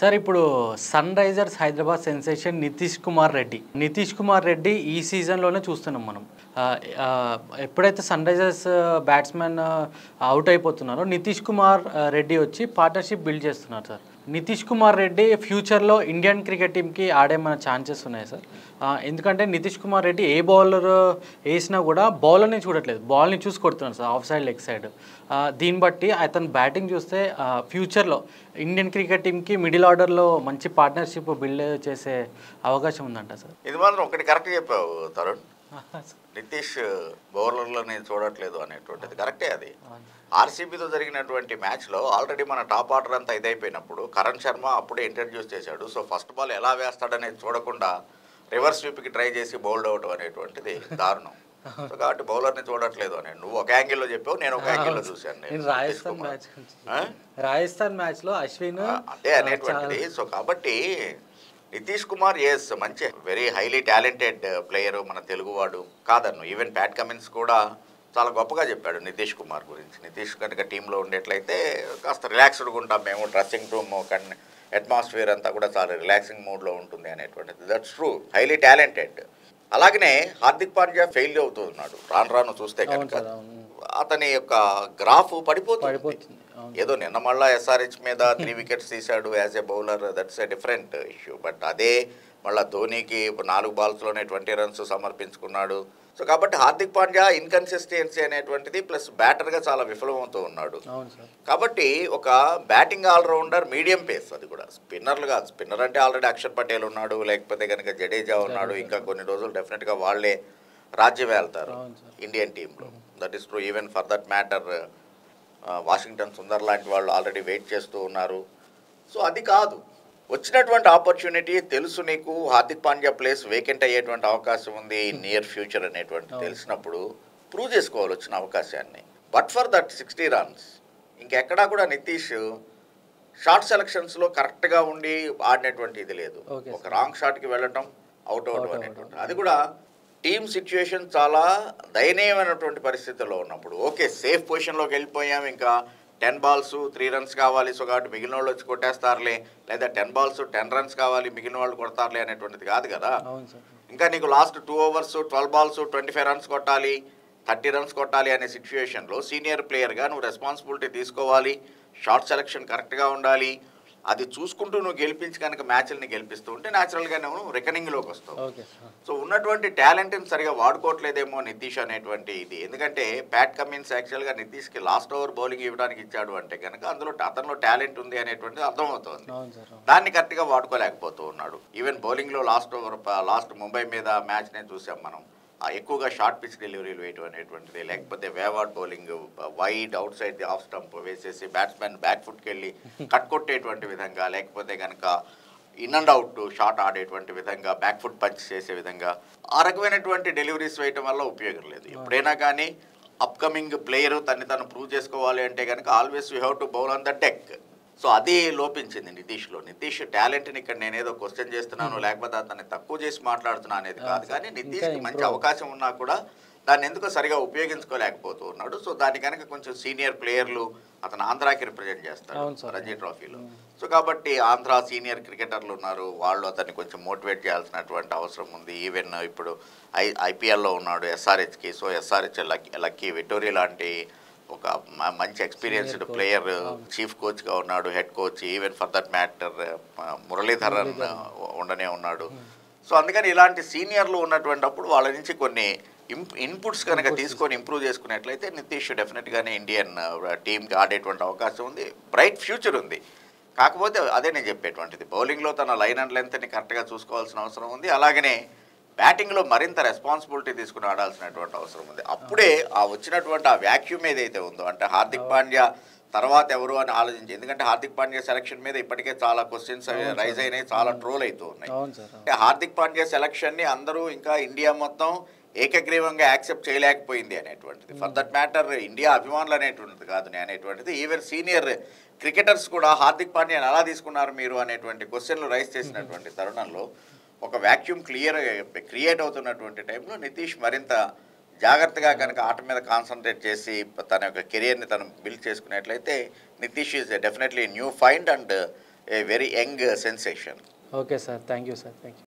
Sir ఇప్పుడు Sunrisers Hyderabad sensation Nitish Kumar Reddy ఈ సీజన్లోనే చూస్తున్నాం మనం. ఎప్పుడైతే సన్ రైజర్స్ బ్యాట్స్మెన్ అవుట్ అయిపోతున్నారో నితీష్ కుమార్ రెడ్డి వచ్చి పార్ట్నర్షిప్ బిల్డ్ చేస్తున్నారు సార్. నితీష్ కుమార్ రెడ్డి ఫ్యూచర్లో ఇండియన్ క్రికెట్ టీమ్కి ఆడే మన ఛాన్సెస్ ఉన్నాయి సార్. ఎందుకంటే నితీష్ కుమార్ రెడ్డి ఏ బౌలర్ వేసినా కూడా బౌలర్ని చూడట్లేదు, బాల్ని చూసి కొడుతున్నాడు sir, of side leg side. దీన్ని బట్టి అతను బ్యాటింగ్ చూస్తే ఫ్యూచర్లో ఇండియన్ క్రికెట్ టీమ్కి మిడిల్ ఆర్డర్లో మంచి పార్ట్నర్షిప్ బిల్డ్ చేసే అవకాశం ఉందంట సార్. ఇది మాత్రం ఒకటి కరెక్ట్ చెప్పావు తరుణ్. నితీష్ బౌలర్లని చూడట్లేదు అనేటువంటిది కరెక్టే. అది ఆర్సీబీతో జరిగినటువంటి మ్యాచ్లో ఆల్రెడీ మన టాప్ ఆర్డర్ అంతా ఇదైపోయినప్పుడు కరణ్ శర్మ అప్పుడే ఇంట్రడ్యూస్ చేశాడు. సో ఫస్ట్ బాల్ ఎలా వేస్తాడనేది చూడకుండా రివర్స్ స్వీప్కి ట్రై చేసి బౌల్డ్ అవటం అనేటువంటిది దారుణం. సో కాబట్టి బౌలర్ని చూడట్లేదు అని నువ్వు ఒక యాంగిల్లో చెప్పావు, నేను ఒక యాంగిల్లో చూశాను. రాజస్థాన్ మ్యాచ్లో అశ్విన్ అదే అనేటువంటిది. సో కాబట్టి నితీష్ కుమార్ మంచి వెరీ హైలీ టాలెంటెడ్ ప్లేయరు, మన తెలుగువాడు కాదన్ను. ఈవెన్ ప్యాట్ కమిన్స్ కూడా చాలా గొప్పగా చెప్పాడు నితీష్ కుమార్ గురించి. నితీష్ కనుక టీంలో ఉండేట్లయితే కాస్త రిలాక్స్డ్గా ఉంటాం మేము, డ్రెస్సింగ్ రూమ్ అట్మాస్ఫియర్ అంతా కూడా చాలా రిలాక్సింగ్ మూడ్లో ఉంటుంది అనేటువంటిది. That's true, highly talented. అలాగనే హార్దిక్ పాండ్యా ఫెయిల్ అవుతున్నాడు రాను చూస్తే కనుక. అతని యొక్క గ్రాఫ్ పడిపోతుంది. ఏదో నిన్న మళ్ళా ఎస్ఆర్హెచ్ మీద 3 వికెట్స్ తీశాడు as a bowler, that's a different issue. But అదే మళ్ళీ ధోనీకి 4 బాల్స్లోనే 20 రన్స్ సమర్పించుకున్నాడు. సో కాబట్టి హార్దిక్ పాండ్యా ఇన్కన్సిస్టెన్సీ అనేటువంటిది ప్లస్ బ్యాటర్గా చాలా విఫలమవుతూ ఉన్నాడు. కాబట్టి ఒక బ్యాటింగ్ ఆల్రౌండర్ మీడియం పేస్, అది కూడా స్పిన్నర్ అంటే ఆల్రెడీ అక్షర్ పటేల్ ఉన్నాడు, లేకపోతే కనుక జడేజా ఉన్నాడు. ఇంకా కొన్ని రోజులు డెఫినెట్గా వాళ్ళే రాజ్యం వెళ్తారు ఇండియన్ టీంలో. That is true. Even for that matter Washington Sundar లాంటి వాళ్ళు ఆల్రెడీ వెయిట్ చేస్తూ ఉన్నారు. సో అది కాదు, వచ్చినటువంటి ఆపర్చునిటీ తెలుసు నీకు, హార్దిక్ పాండ్యా ప్లేస్ వేకెంట్ అయ్యేటువంటి అవకాశం ఉంది నియర్ ఫ్యూచర్ అనేటువంటి తెలిసినప్పుడు ప్రూవ్ చేసుకోవాలి వచ్చిన అవకాశాన్ని. బట్ ఫర్ దట్ 60 రన్స్ ఇంకెక్కడా కూడా నితీష్ షార్ట్ సెలక్షన్స్లో కరెక్ట్గా ఉండి ఆడినటువంటి ఇది లేదు. ఒక రాంగ్ షాట్కి వెళ్ళటం అవుట్ అనేటువంటి, అది కూడా టీమ్ సిచ్యువేషన్ చాలా దయనీయమైనటువంటి పరిస్థితుల్లో ఉన్నప్పుడు. ఓకే, సేఫ్ పొజిషన్లోకి వెళ్ళిపోయాం, ఇంకా 10 balls 3 runs కావాలి, సో కాబట్టి మిగిలిన వాళ్ళు వచ్చి కొట్టేస్తారులే, లేదా 10 balls 10 runs కావాలి మిగిలిన వాళ్ళు కొడతారులే అనేటువంటిది కాదు కదా. ఇంకా నీకు లాస్ట్ 2 overs 12 balls 25 runs కొట్టాలి, 30 runs కొట్టాలి అనే సిచ్యువేషన్లో సీనియర్ ప్లేయర్గా నువ్వు రెస్పాన్సిబిలిటీ తీసుకోవాలి, షార్ట్ సెలక్షన్ కరెక్ట్గా ఉండాలి. అది చూసుకుంటూ నువ్వు గెలిపించి కనుక మ్యాచ్ని గెలిపిస్తూ ఉంటే న్యాచురల్గా నువ్వు రికనింగ్లోకి వస్తావు. సో ఉన్నటువంటి టాలెంట్ని సరిగా వాడుకోవట్లేదేమో నితీష్ అనేటువంటి ఇది. ఎందుకంటే ప్యాట్ కమిన్స్ యాక్చువల్గా నితీష్కి లాస్ట్ ఓవర్ బౌలింగ్ ఇవ్వడానికి ఇచ్చాడు అంటే కనుక అతనిలో టాలెంట్ ఉంది అనేటువంటిది అర్థమవుతుంది. దాన్ని కరెక్ట్గా వాడుకోలేకపోతూ ఉన్నాడు. ఈవెన్ బౌలింగ్లో లాస్ట్ ముంబై మీద మ్యాచ్ నేను చూసాం మనం, ఎక్కువగా షార్ట్ పిచ్ డెలివరీలు వేయటం అనేటువంటిది, లేకపోతే wayward bowling wide outside the off stump వేసేసి బ్యాట్స్మెన్ బ్యాక్ ఫుట్కి వెళ్ళి కట్ కొట్టేటువంటి విధంగా, లేకపోతే కనుక ఇన్ అండ్ అవుట్ షాట్ ఆడేటువంటి విధంగా, బ్యాక్ ఫుట్ పంచ్ చేసే విధంగా ఆ రకమైనటువంటి డెలివరీస్ వేయటం వల్ల ఉపయోగం లేదు. ఎప్పుడైనా కానీ అప్కమింగ్ ప్లేయరు తను ప్రూవ్ చేసుకోవాలి అంటే కనుక always you have to bowl on the deck. So అది లోపించింది నితీష్లో. నితీష్ టాలెంట్ని ఇక్కడ నేనేదో క్వశ్చన్ చేస్తున్నాను, లేకపోతే అతన్ని తక్కువ చేసి మాట్లాడుతున్నా అనేది కాదు, కానీ నితీష్కి మంచి అవకాశం ఉన్నా కూడా దాన్ని ఎందుకో సరిగా ఉపయోగించుకోలేకపోతూ ఉన్నాడు. సో దాన్ని కనుక కొంచెం సీనియర్ ప్లేయర్లు, అతను ఆంధ్రాకి రిప్రజెంట్ చేస్తాడు రంజీ ట్రోఫీలో. సో కాబట్టి ఆంధ్ర సీనియర్ క్రికెటర్లు ఉన్నారు, వాళ్ళు అతన్ని కొంచెం మోటివేట్ చేయాల్సినటువంటి అవసరం ఉంది. ఈవెన్ ఇప్పుడు ఐపీఎల్లో ఉన్నాడు ఎస్ఆర్హెచ్కి. సో ఎస్ఆర్హెచ్ లక్కీ విక్టోరియా లాంటి ఒక మంచి ఎక్స్పీరియన్స్డ్ ప్లేయర్ చీఫ్ కోచ్గా ఉన్నాడు, head coach. Even for that matter Muralidharan ఉండనే ఉన్నాడు. సో అందుకని ఇలాంటి సీనియర్లు ఉన్నటువంటిప్పుడు వాళ్ళ నుంచి కొన్ని ఇన్పుట్స్ కనుక తీసుకొని ఇంప్రూవ్ చేసుకున్నట్లయితే నితీష్ డెఫినెట్గానే ఇండియన్ టీంకి ఆడేటువంటి అవకాశం ఉంది, బ్రైట్ ఫ్యూచర్ ఉంది. కాకపోతే అదే నేను చెప్పేటువంటిది, బౌలింగ్లో తన లైన్ అండ్ లెంత్ని కరెక్ట్గా చూసుకోవాల్సిన అవసరం ఉంది. అలాగనే బ్యాటింగ్లో మరింత రెస్పాన్సిబిలిటీ తీసుకుని ఆడాల్సినటువంటి అవసరం ఉంది. అప్పుడే వచ్చినటువంటి ఆ వ్యాక్యూమ్ ఏదైతే ఉందో, అంటే హార్దిక్ పాండ్యా తర్వాత ఎవరు అని ఆలోచించి, ఎందుకంటే హార్దిక్ పాండ్యా సెలక్షన్ మీద ఇప్పటికే చాలా క్వశ్చన్స్ రైజ్ అయినాయి, చాలా ట్రోల్ అవుతూ ఉన్నాయి. అంటే హార్దిక్ పాండ్యా సెలక్షన్ని అందరూ ఇంకా ఇండియా మొత్తం ఏకగ్రీవంగా యాక్సెప్ట్ చేయలేకపోయింది అనేటువంటిది. ఫర్ దట్ మ్యాటర్ ఇండియా అభిమానులు అనేటువంటిది కాదు అనేటువంటిది, ఈవెన్ సీనియర్ క్రికెటర్స్ కూడా హార్దిక్ పాండ్యాని ఎలా తీసుకున్నారు మీరు అనేటువంటి క్వశ్చన్లు రైజ్ చేసినటువంటి తరుణంలో ఒక వ్యాక్యూమ్ క్రియేట్ అవుతున్నటువంటి టైంలో నితీష్ మరింత జాగ్రత్తగా కనుక ఆట మీద కాన్సన్ట్రేట్ చేసి తన యొక్క కెరియర్ని తను బిల్డ్ చేసుకున్నట్లయితే Nitish is definitely new find and a very young sensation. Okay sir, thank you sir, thank you.